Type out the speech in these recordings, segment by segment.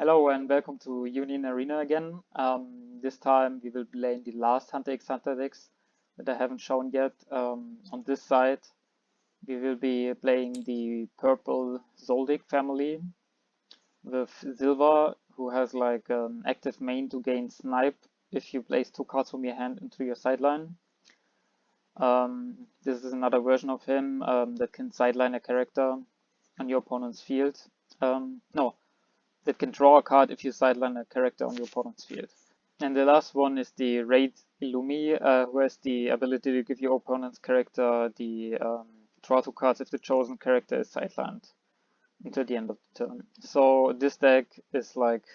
Hello and welcome to Union Arena again. This time we will play in the last HunterxHunter decks that I haven't shown yet. On this side we will be playing the Purple Zoldyck Family with Silver, who has like an active main to gain Snipe if you place 2 cards from your hand into your sideline. This is another version of him that can sideline a character on your opponent's field. No. That can draw a card if you sideline a character on your opponent's field. And the last one is the Raid Illumi, who has the ability to give your opponent's character the draw 2 cards if the chosen character is sidelined until the end of the turn. So this deck is like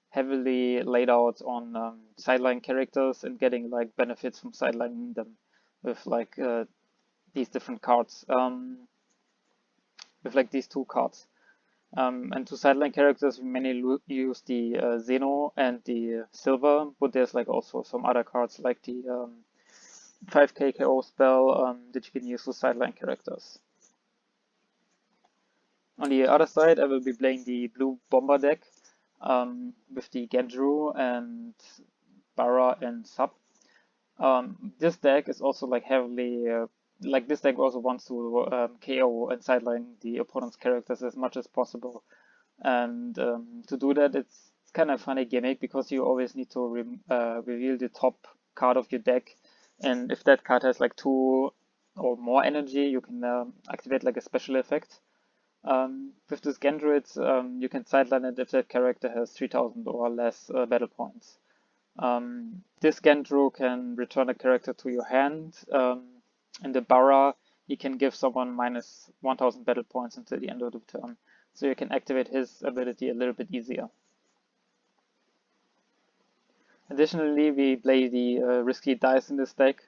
heavily laid out on sideline characters and getting like benefits from sidelining them with like these different cards, with like these 2 cards. And to sideline characters, we mainly use the Xeno and the Silver, but there's like also some other cards like the 5k KO spell that you can use to sideline characters. On the other side, I will be playing the blue bomber deck with the Genjuru and Bara and Sub. This deck is also like heavily like this deck also wants to KO and sideline the opponent's characters as much as possible. And to do that, it's kind of a funny gimmick because you always need to reveal the top card of your deck. And if that card has like 2 or more energy, you can activate like a special effect. With this Gendruid, you can sideline it if that character has 3000 or less battle points. This Gendru can return a character to your hand. In the Bara, you can give someone minus 1000 battle points until the end of the turn, so you can activate his ability a little bit easier. Additionally, we play the risky dice in this deck,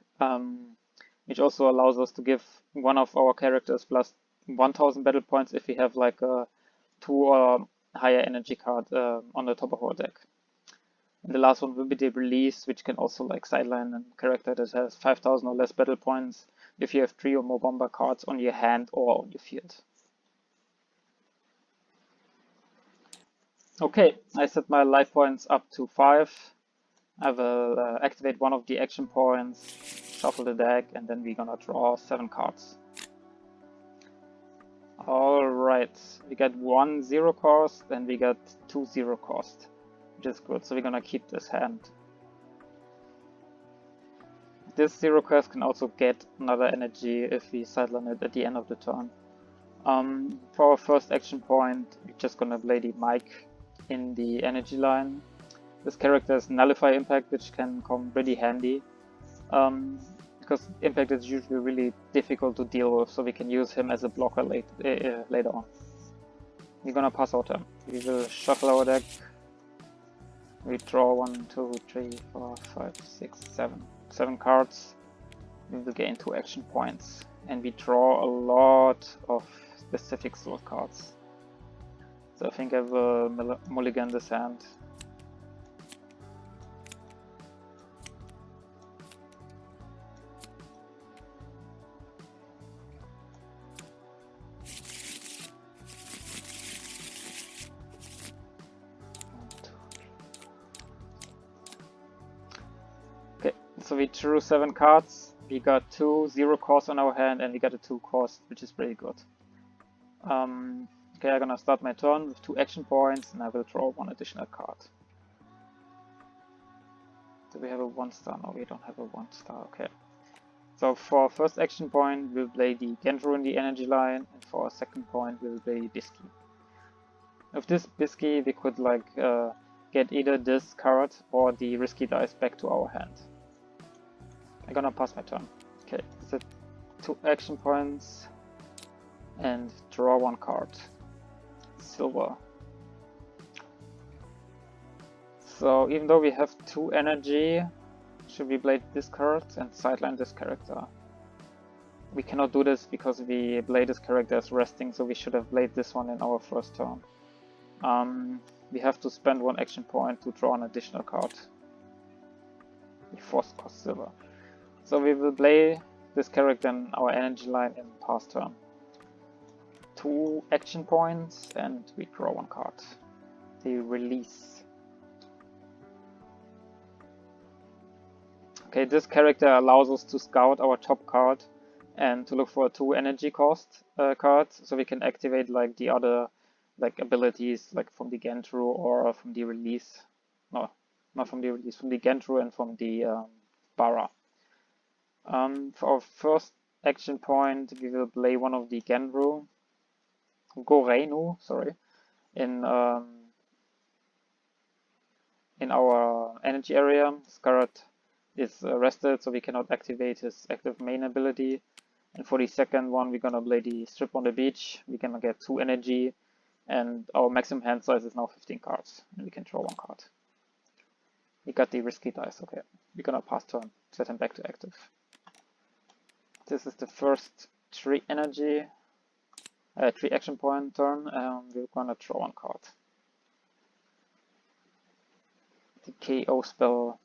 which also allows us to give one of our characters plus 1000 battle points if we have like a 2 or higher energy card on the top of our deck. And the last one will be the release, which can also like sideline a character that has 5000 or less battle points if you have 3 or more bomber cards on your hand or on your field. Okay, I set my life points up to 5. I will activate one of the action points, shuffle the deck, and then we're gonna draw 7 cards. Alright, we got 1 0 cost and we got 2 0 cost, which is good, so we're gonna keep this hand. This 0 cost can also get another energy if we sideline it at the end of the turn. For our first action point, we're just gonna play the Mike in the energy line. This character has Nullify Impact, which can come pretty handy, because Impact is usually really difficult to deal with, so we can use him as a blocker later on. We're gonna pass our turn. We will shuffle our deck. We draw 1, 2, 3, 4, 5, 6, 7 cards. We will gain 2 action points, and we draw a lot of specific slot cards. So I think I will mulligan this hand. So we drew 7 cards, we got 2 0 cost on our hand, and we got a 2 cost, which is pretty good. Okay, I'm gonna start my turn with 2 action points, and I will draw 1 additional card. Do we have a 1 star? No, we don't have a 1 star, okay. So for our first action point, we'll play the Genjuru in the energy line, and for our second point, we'll play Bisky. With this Bisky, we could like get either this card or the risky dice back to our hand. I'm gonna pass my turn. Okay, set 2 action points and draw 1 card. Silver. So even though we have 2 energy, should we play this card and sideline this character? We cannot do this because we play this character as resting, so we should have played this one in our first turn. We have to spend 1 action point to draw an additional card. We force cost silver. So we will play this character in our energy line in pass turn. 2 action points and we draw 1 card. the release. Okay, this character allows us to scout our top card and to look for 2 energy cost cards, so we can activate like the other like abilities like from the Gentru or from the release. No, not from the release, from the Gentru and from the Bara. For our first action point, we will play one of the Gentru, Goreinu, sorry, in our energy area. Scarlet is rested, so we cannot activate his active main ability. And for the second one, we're gonna play the Strip on the Beach. We're gonna get 2 energy, and our maximum hand size is now 15 cards, and we can draw 1 card. We got the risky dice, okay. We're gonna pass turn, set him back to active. This is the first 3 energy, 3 action point turn, and we're gonna draw 1 card. The KO spell.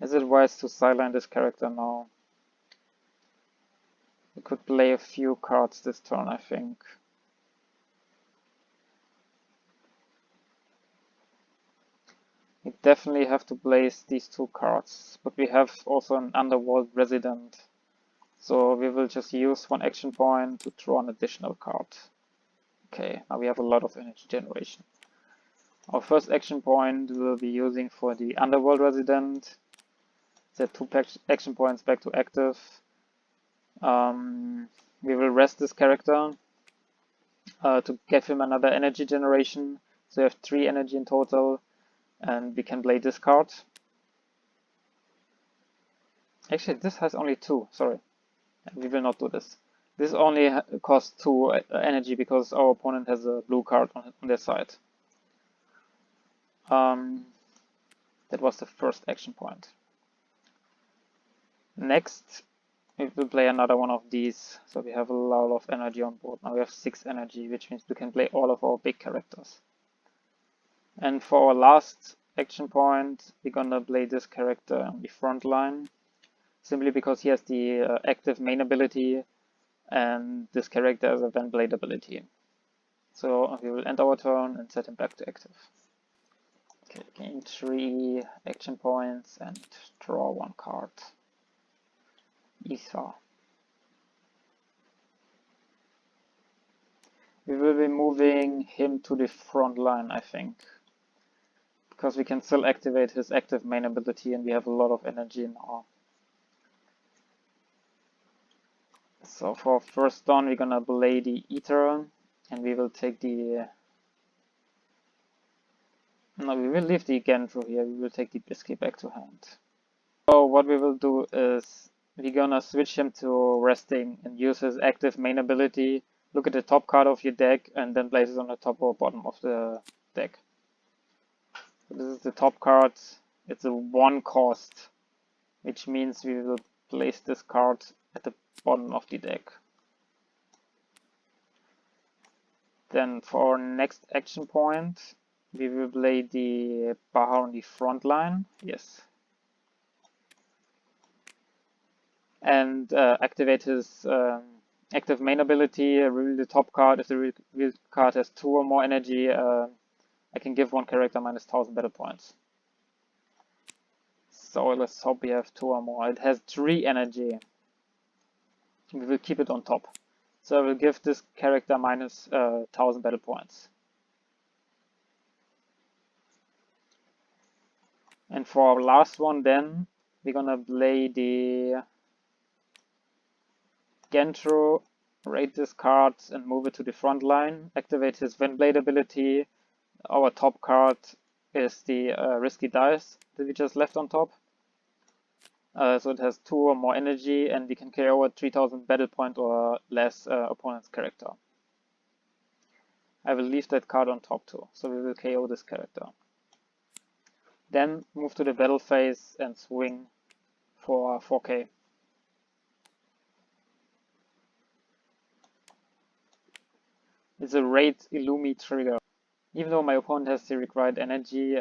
Is it wise to sideline this character now? We could play a few cards this turn, I think. We definitely have to place these 2 cards, but we have also an Underworld Resident. So we will just use 1 action point to draw an additional card. Okay, now we have a lot of energy generation. Our first action point we will be using for the Underworld Resident. Set 2 action points back to active. We will rest this character to give him another energy generation. So we have 3 energy in total, and we can play this card. Actually, this has only 2, sorry. We will not do this. This only costs 2 energy because our opponent has a blue card on their side. That was the first action point. Next, we will play another one of these, so we have a lot of energy on board. Now we have 6 energy, which means we can play all of our big characters. And for our last action point, we're gonna play this character on the front line, simply because he has the active main ability, and this character has a then blade ability. So we will end our turn and set him back to active. Okay, gain 3 action points and draw 1 card. Ether. We will be moving him to the front line, I think, because we can still activate his active main ability and we have a lot of energy now. So for first turn, we're gonna play the Ether, and we will take the... No, we will leave the Gentru here, we will take the Biscuit back to hand. So what we will do is we're gonna switch him to resting and use his active main ability. Look at the top card of your deck and then place it on the top or bottom of the deck. So this is the top card. It's a 1 cost, which means we will place this card at the bottom of the deck. Then for our next action point, we will play the Baha on the front line. Yes. And activate his active main ability, reveal the top card. If the revealed card has 2 or more energy, I can give 1 character minus 1000 battle points. So let's hope we have 2 or more. It has 3 energy. We will keep it on top. So I will give this character minus 1000 battle points. And for our last one then, we're gonna play the Gentru, raid this card and move it to the front line, activate his Windblade ability. Our top card is the Risky Dice that we just left on top. So it has 2 or more energy and we can carry over 3000 battle point or less opponent's character. I will leave that card on top too, so we will KO this character. Then move to the battle phase and swing for 4k. It's a raid Illumi trigger. Even though my opponent has the required energy,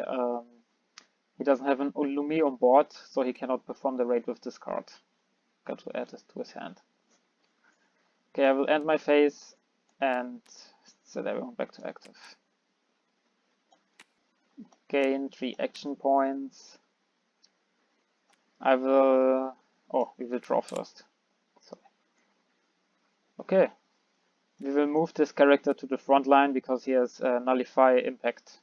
he doesn't have an Illumi on board, so he cannot perform the raid with this card. Got to add this to his hand. Okay, I will end my phase and set everyone back to active. gain 3 action points. I will... Oh, we will draw first. Sorry. Okay. We will move this character to the front line because he has nullify impact.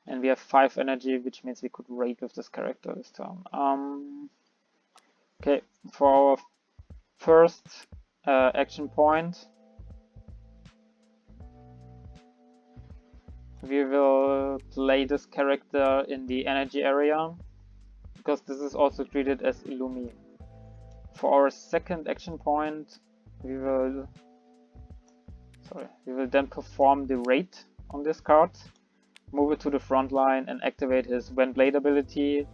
And we have 5 energy, which means we could raid with this character this turn. Okay, for our first action point, we will play this character in the energy area, because this is also treated as Illumi. For our second action point, we will then perform the raid on this card, move it to the front line and activate his When Blade ability.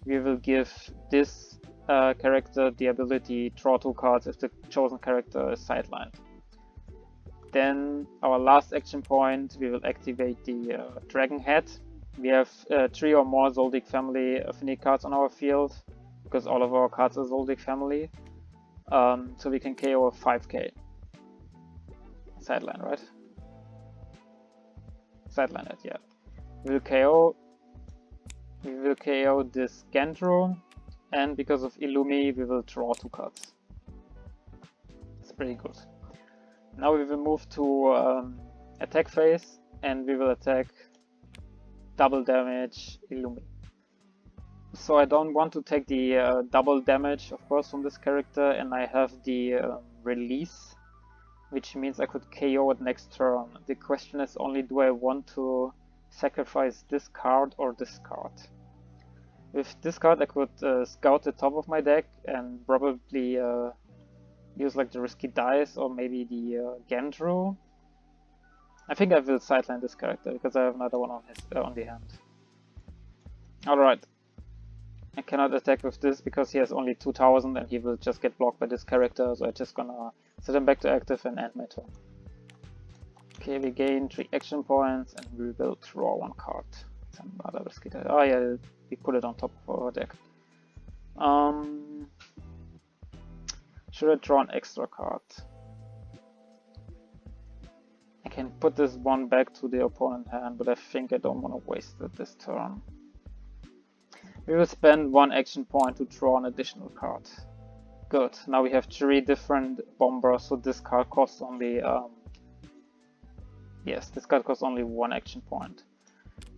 We will give this character the ability draw 2 cards if the chosen character is sidelined. Then our last action point, we will activate the Dragon Head. We have 3 or more Zoldyck Family affinity cards on our field, because all of our cards are Zoldyck Family. So we can KO a 5k. Sideline, right? Sideline it, yeah. We will KO this Gandro, and because of Illumi, we will draw 2 cards. It's pretty good. Now we will move to attack phase, and we will attack double damage Illumi. So I don't want to take the double damage, of course, from this character, and I have the release, which means I could KO it next turn. The question is only, do I want to sacrifice this card or this card? With this card I could scout the top of my deck and probably use like the risky dice or maybe the Gandro. I think I will sideline this character because I have another one on the hand. Alright. I cannot attack with this because he has only 2000 and he will just get blocked by this character, so I'm just gonna set him back to active and end my turn. Okay, we gain 3 action points and we will draw 1 card. Some other risky dice. Oh yeah, we put it on top of our deck. Should I draw an extra card? I can put this one back to the opponent hand, but I think I don't want to waste it this turn. We will spend 1 action point to draw an additional card. Good, now we have 3 different bombers, so this card costs only... yes, this card costs only 1 action point.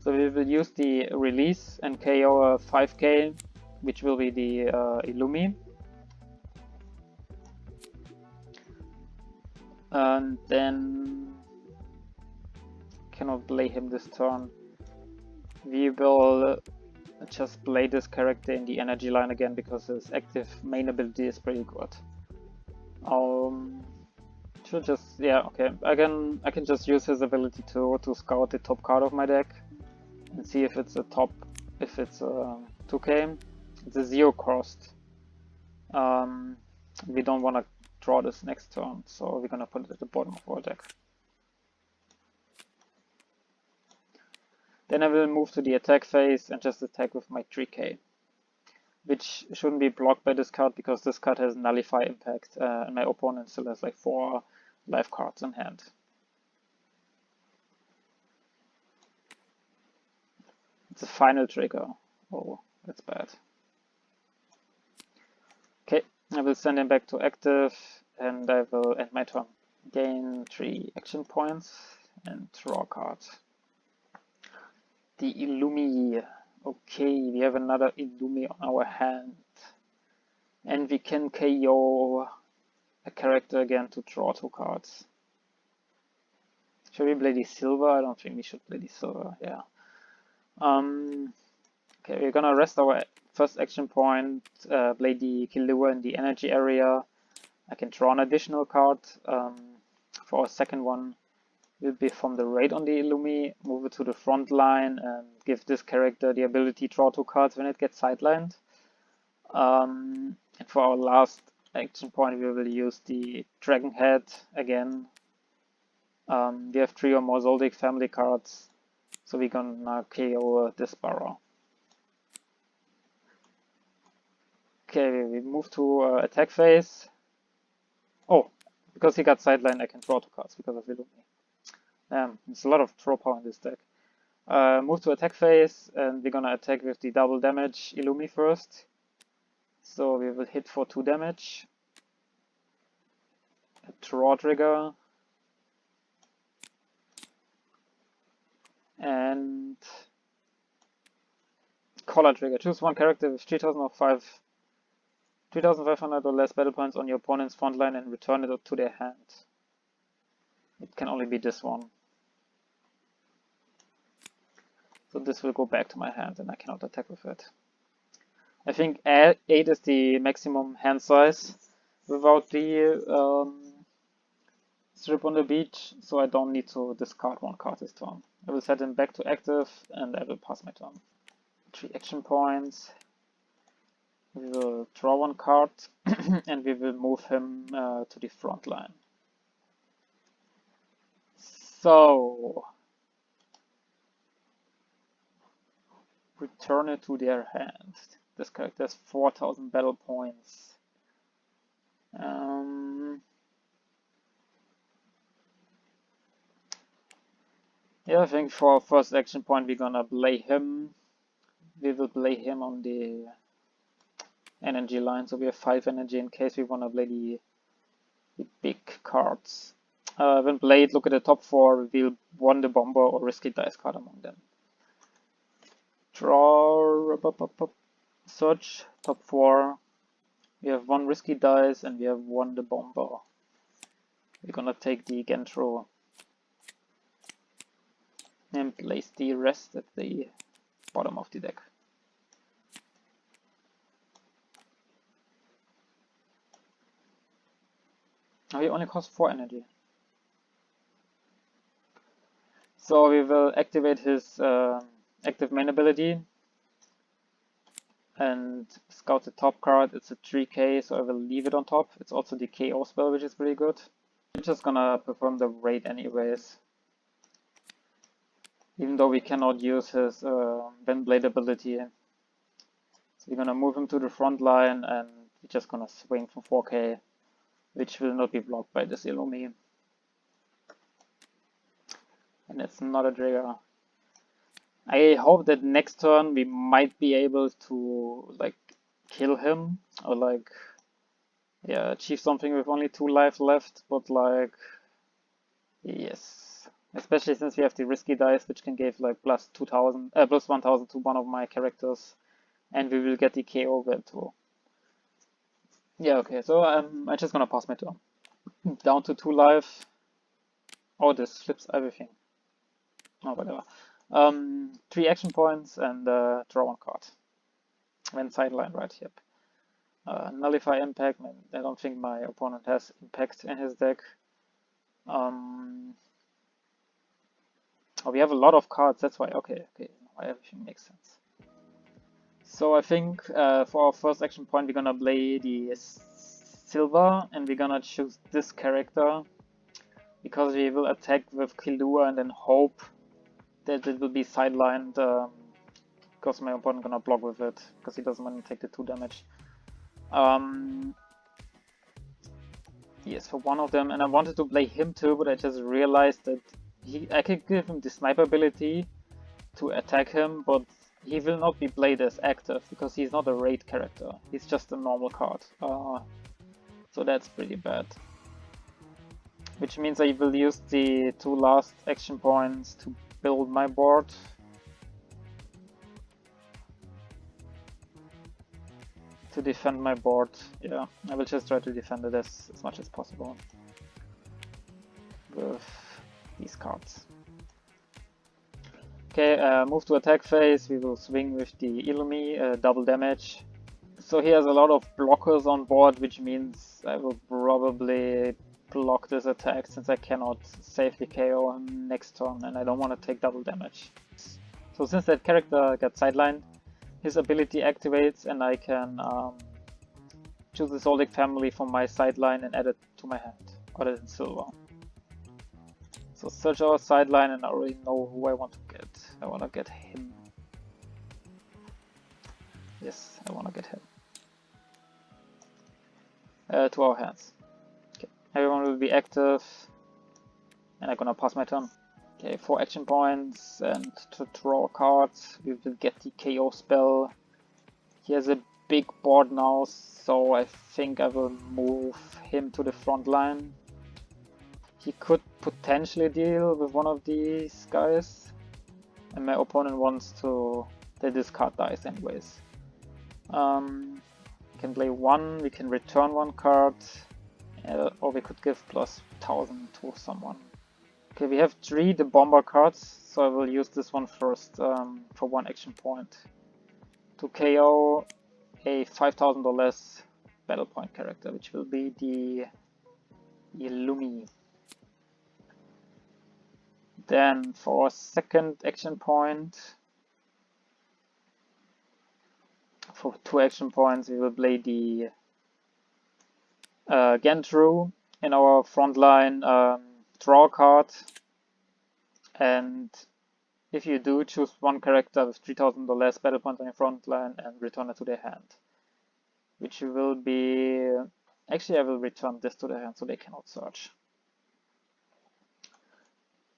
So we will use the release and KO a 5k, which will be the Illumi. And then cannot play him this turn. We will just play this character in the energy line again because his active main ability is pretty good. Should just, yeah, okay. I can just use his ability to scout the top card of my deck and see if it's a top, if it's a 2k. It's a 0 cost. We don't want to draw this next turn, so we're gonna put it at the bottom of our deck. Then I will move to the attack phase and just attack with my 3k, which shouldn't be blocked by this card because this card has nullify impact and my opponent still has like 4 life cards in hand. It's a final trigger. Oh, that's bad. Okay, I will send him back to active and I will end my turn. Gain 3 action points and draw a card. The Illumi. Okay, we have another Illumi on our hand. And we can KO a character again to draw 2 cards. Should we play the silver? I don't think we should play the silver, yeah. Okay, we're gonna rest our first action point, play the Killua in the energy area. I can draw an additional card. For our second one, will be from the raid on the Illumi, move it to the front line and give this character the ability to draw 2 cards when it gets sidelined. And for our last action point, we will use the Dragon Head again. We have 3 or more Zoldyck Family cards, so we're gonna KO this Barra. Okay, we move to attack phase. Oh, because he got sidelined, I can draw 2 cards because of Illumi. There's a lot of draw power in this deck. Move to attack phase, and we're gonna attack with the double damage Illumi first. So we will hit for 2 damage. A draw trigger. And collar trigger. Choose one character with 3,500 or less battle points on your opponent's front line and return it to their hand. It can only be this one. So this will go back to my hand and I cannot attack with it. I think 8 is the maximum hand size without the strip on the beach, so I don't need to discard one card this turn. I will set him back to active and I will pass my turn. 3 action points. We will draw one card and we will move him to the front line. So, return it to their hand. This character has 4,000 battle points. Yeah, I think for first action point we're gonna play him. We will play him on the energy line, so we have 5 energy in case we wanna play the big cards. When played, look at the top 4, reveal 1 the bomber or risky dice card among them. Draw, search, top 4. We have 1 risky dice and we have 1 the bomber. We're gonna take the Gentro and place the rest at the bottom of the deck. Oh, he only costs 4 energy. So we will activate his active main ability and scout the top card. It's a 3k, so I will leave it on top. It's also the KO spell, which is pretty good. We're just gonna perform the raid anyways. Even though we cannot use his Windblade ability. So we're gonna move him to the front line and we're just gonna swing for 4k, which will not be blocked by this Illumi. And it's not a trigger. I hope that next turn we might be able to like kill him or like achieve something with only 2 life left, but like yes. Especially since we have the risky dice, which can give like plus 1,000 to one of my characters, and we will get the KO there too. Yeah, okay, so I'm just gonna pass my turn. Down to 2 life. Oh, this flips everything. Oh, whatever. 3 action points and draw 1 card. When sideline, right? Yep. Nullify impact. I don't think my opponent has impact in his deck. Oh, we have a lot of cards, that's why. Okay, everything makes sense. So I think for our first action point, we're gonna play the silver and we're gonna choose this character because we will attack with Killua and then hope that it will be sidelined because my opponent gonna block with it because he doesn't want to take the 2 damage. Yes, for one of them, and I wanted to play him too, but I just realized that I could give him the sniper ability to attack him, but he will not be played as active because he's not a raid character. He's just a normal card. So that's pretty bad. Which means I will use the 2 last action points to build my board. To defend my board. Yeah, I will just try to defend it as much as possible with these cards. Okay, move to attack phase. We will swing with the Illumi, double damage. So he has a lot of blockers on board, which means I will probably block this attack since I cannot save the KO on next turn and I don't want to take double damage. So since that character got sidelined, his ability activates and I can choose the Zoldyck family from my sideline and add it to my hand, other than silver. So search our sideline and I already know who I want to get. I want to get him. Yes, I want to get him. To our hands. Okay. Everyone will be active and I'm gonna pass my turn. Okay, 4 action points, and to draw cards, we will get the KO spell. He has a big board now, so I think I will move him to the front line. He could potentially deal with one of these guys, and my opponent wants to discard dice anyways. We can play 1, we can return 1 card, or we could give plus 1000 to someone. Okay, we have 3 the bomber cards, so I will use this one first for 1 action point to KO a 5000 or less battle point character, which will be the Illumi. Then for second action point, for 2 action points, we will play the Gendru in our front line, draw a card, and if you do, choose 1 character with 3000 or less battle points on your front line and return it to their hand. Which will be... Actually, I will return this to their hand so they cannot search.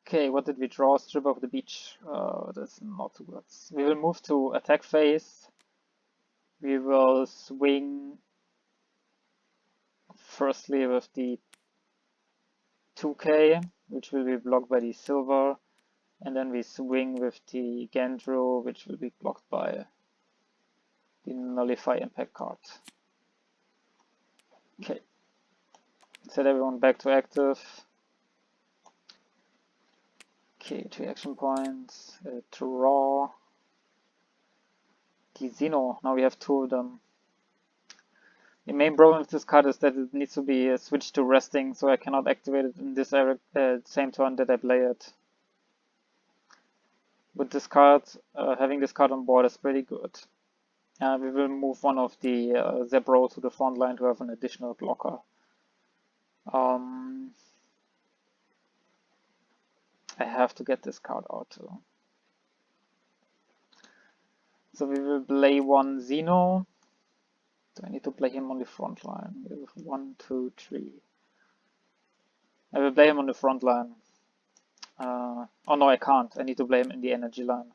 Okay, what did we draw? Strip of the beach. That's not too good. We will move to attack phase. We will swing firstly with the 2K, which will be blocked by the silver. And then we swing with the Gendru, which will be blocked by the nullify impact card. Okay, set everyone back to active. Okay, 2 action points, draw. The Xeno, now we have 2 of them. The main problem with this card is that it needs to be switched to resting, so I cannot activate it in this same turn that I play it. With this card, having this card on board is pretty good. We will move one of the Zebro to the front line to have an additional blocker. I have to get this card out too. So we will play 1 Xeno. Do I need to play him on the front line? We have 1, 2, 3. I will play him on the front line. Oh no, I can't. I need to play him in the energy line.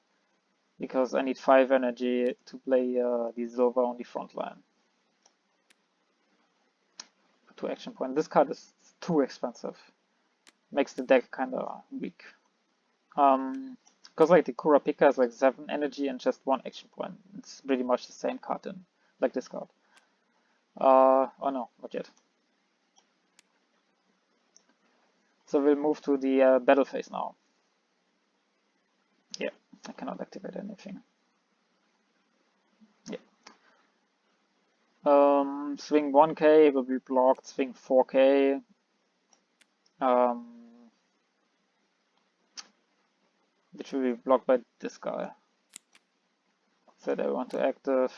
Because I need 5 energy to play the Silver on the front line. 2 action points. This card is too expensive. Makes the deck kinda weak. Because like the Kurapika is like 7 energy and just 1 action point. It's pretty much the same card in like this card. Oh no, not yet. So we'll move to the battle phase now. Yeah, I cannot activate anything. Yeah. Swing 1K will be blocked, swing 4K. Which will be blocked by this guy. Set everyone to active.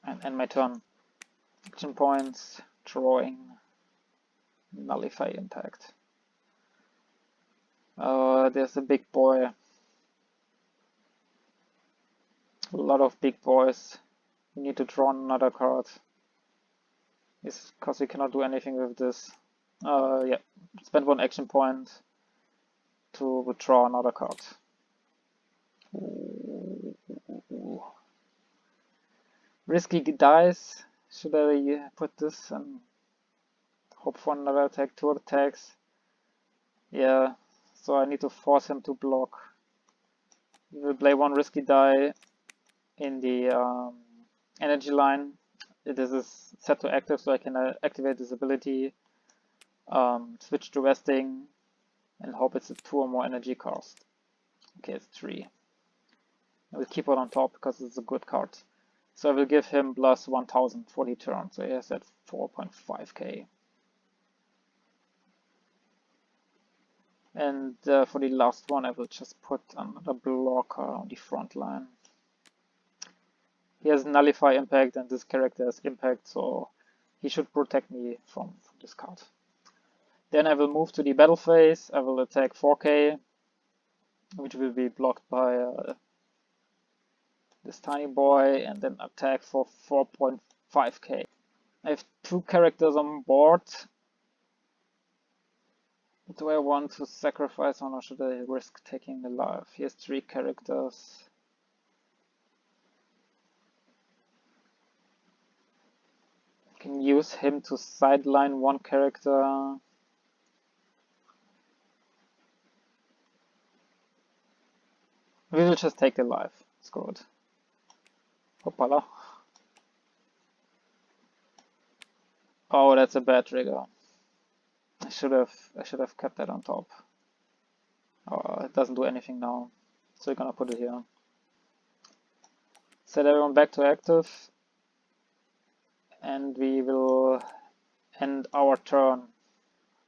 And end my turn. Action points, drawing, nullify impact. There's a big boy. A lot of big boys. We need to draw another card. It's because we cannot do anything with this. Yeah, spend 1 action point to withdraw another card. Ooh. Risky dice. Should I put this and hope for another attack? 2 attacks. Yeah, so I need to force him to block. We will play 1 risky die in the energy line. This is set to active, so I can activate this ability, switch to resting, and hope it's a 2 or more energy cost. Okay, it's 3. I will keep it on top because it's a good card. So I will give him plus 1000 for the turn, so he has at 4.5k. And for the last one, I will just put another blocker on the front line. He has nullify impact, and this character has impact, so he should protect me from this card. Then I will move to the battle phase. I will attack 4k, which will be blocked by this tiny boy, and then attack for 4.5k. I have 2 characters on board. Do I want to sacrifice one or should I risk taking a life? Here's 3 characters. I can use him to sideline 1 character. We will just take the life. Screw it. Hoppala. Oh, that's a bad trigger. I should have kept that on top. Oh, it doesn't do anything now. So we're gonna put it here. Set everyone back to active. And we will end our turn.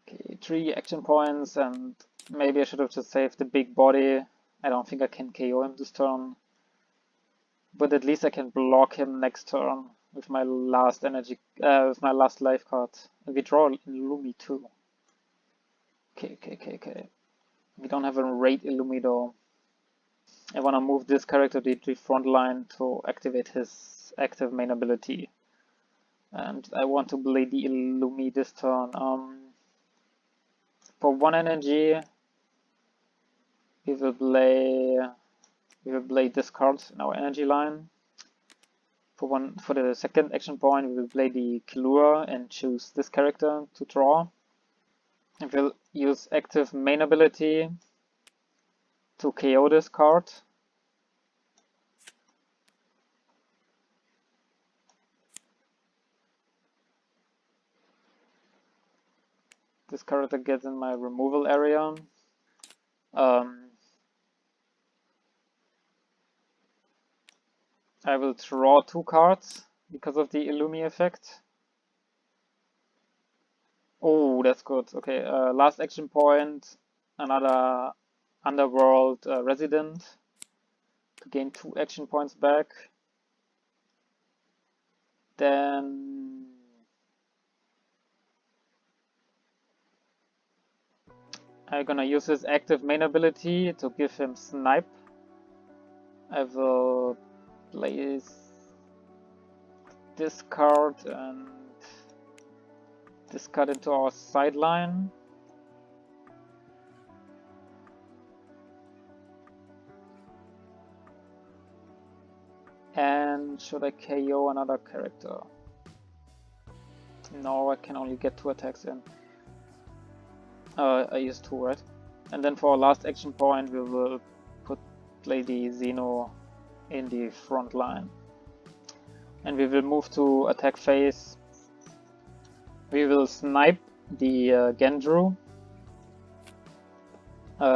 Okay, 3 action points, and maybe I should have just saved the big body. I don't think I can KO him this turn. But at least I can block him next turn with my last energy, with my last life card. And we draw Illumi too. Okay. We don't have a raid Illumi though. I wanna move this character to the front line to activate his active main ability. And I want to play the Illumi this turn. For 1 energy, we will play this card in our energy line. For the second action point, we will play the Killua and choose this character to draw. And we'll use active main ability to KO this card. This character gets in my removal area. I will draw 2 cards because of the Illumi effect. Oh, that's good. Okay, last action point, another Underworld resident to gain 2 action points back. Then I'm gonna use his active main ability to give him Snipe. I will place this card and this card into our sideline. And should I KO another character? No, I can only get 2 attacks in. I used 2, right? And then for our last action point, we will play the Xeno in the front line. And we will move to attack phase. We will snipe the Gendru.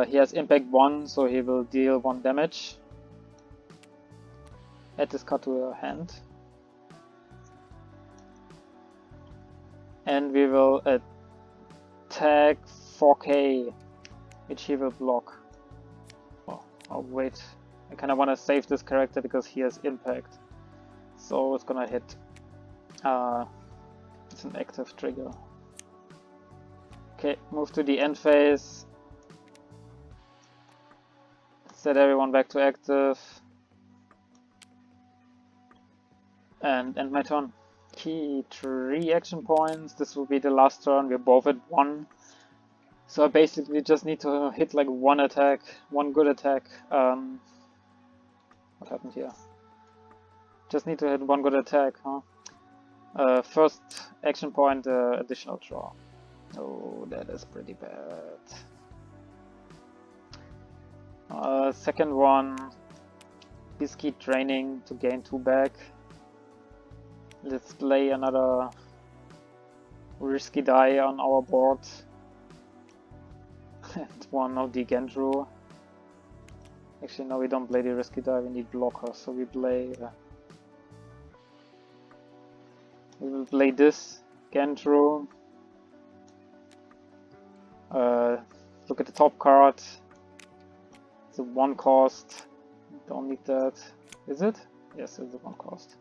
He has impact 1, so he will deal 1 damage. Add this card to your hand. And we will attack 4K, which he will block. Oh wait, I kinda wanna save this character because he has impact. So it's gonna hit. It's an active trigger. Okay, move to the end phase. Set everyone back to active. And end my turn. Key 3 action points. This will be the last turn. We're both at 1. So I basically just need to hit like 1 attack, 1 good attack. What happened here? Just need to hit 1 good attack, huh? First action point, additional draw. Oh, that is pretty bad. Second one, Biscuit training to gain 2 back. Let's play another risky die on our board. And one of the Gendru. Actually, no, we don't play the risky die, we need blockers, so we will play this Gendru. Look at the top card. It's a 1 cost. Don't need that. Is it? Yes, it's a 1 cost.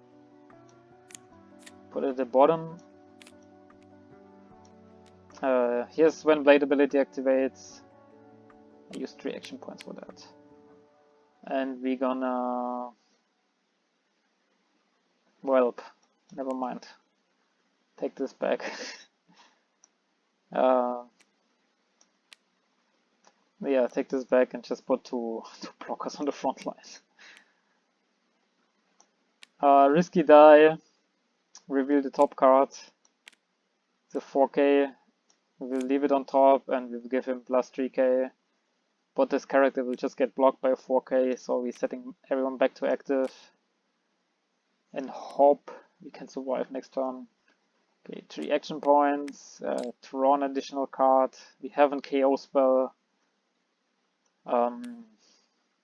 Put it at the bottom. Here's when blade ability activates. I use 3 action points for that. And we're gonna... Well, never mind. Take this back. Yeah, take this back and just put two blockers on the front line. Risky die, reveal the top card, the 4k, we'll leave it on top and we'll give him plus 3k, but this character will just get blocked by a 4k, so we're setting everyone back to active and hope we can survive next turn. Okay, 3 action points, draw an additional card, we have a KO spell,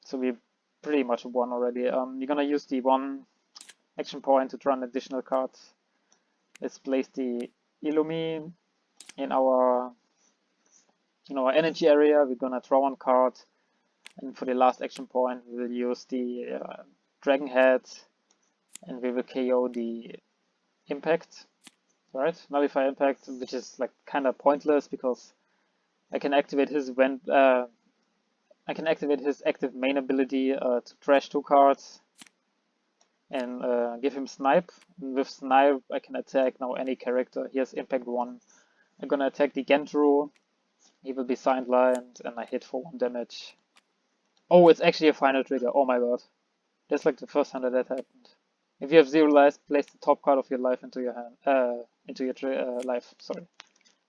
so we pretty much won already. You're gonna use the 1 action point to draw an additional card. Let's place the Illumi in our energy area. We're gonna draw 1 card, and for the last action point we will use the Dragon Head and we will KO the impact, right? Nullify impact, which is like kind of pointless because I can activate his active main ability to trash 2 cards and give him snipe. And with snipe I can attack now any character. He has impact 1. I'm gonna attack the Gendru. He will be sidelined and I hit for 1 damage. Oh, it's actually a final trigger. Oh my god. That's like the first time that happened. If you have 0 lives, place the top card of your life into your hand. Into your life, sorry.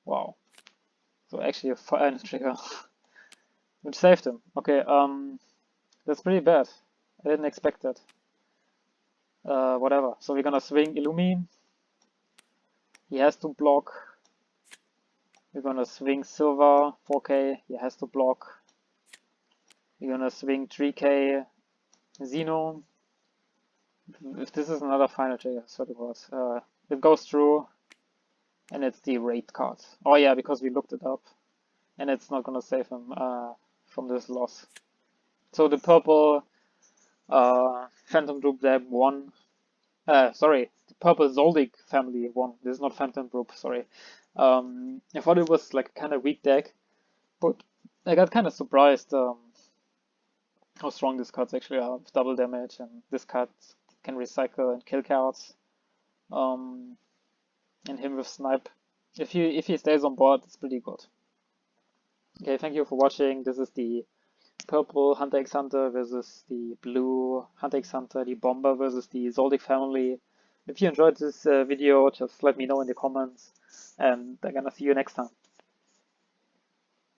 Wow. So actually a final trigger. Which saved him. Okay, that's pretty bad. I didn't expect that. Whatever. So we're gonna swing Illumi. He has to block. We're gonna swing Silver 4k. He has to block. We're gonna swing 3k Xeno. If this is another final trigger, I swear to God. It goes through and it's the raid card. Oh yeah, because we looked it up. And it's not gonna save him from this loss. So the purple Phantom Group deck won. Sorry, the Purple Zoldyck Family won. This is not Phantom Group, sorry. I thought it was like a kind of weak deck, but I got kind of surprised how strong these cards actually are with double damage, and this card can recycle and kill cards. And him with snipe. If he stays on board, it's pretty good. Okay, thank you for watching. This is the purple HunterxHunter versus the blue HunterxHunter, the Bomber versus the Zoldyck Family. If you enjoyed this video, just let me know in the comments, and I'm gonna see you next time.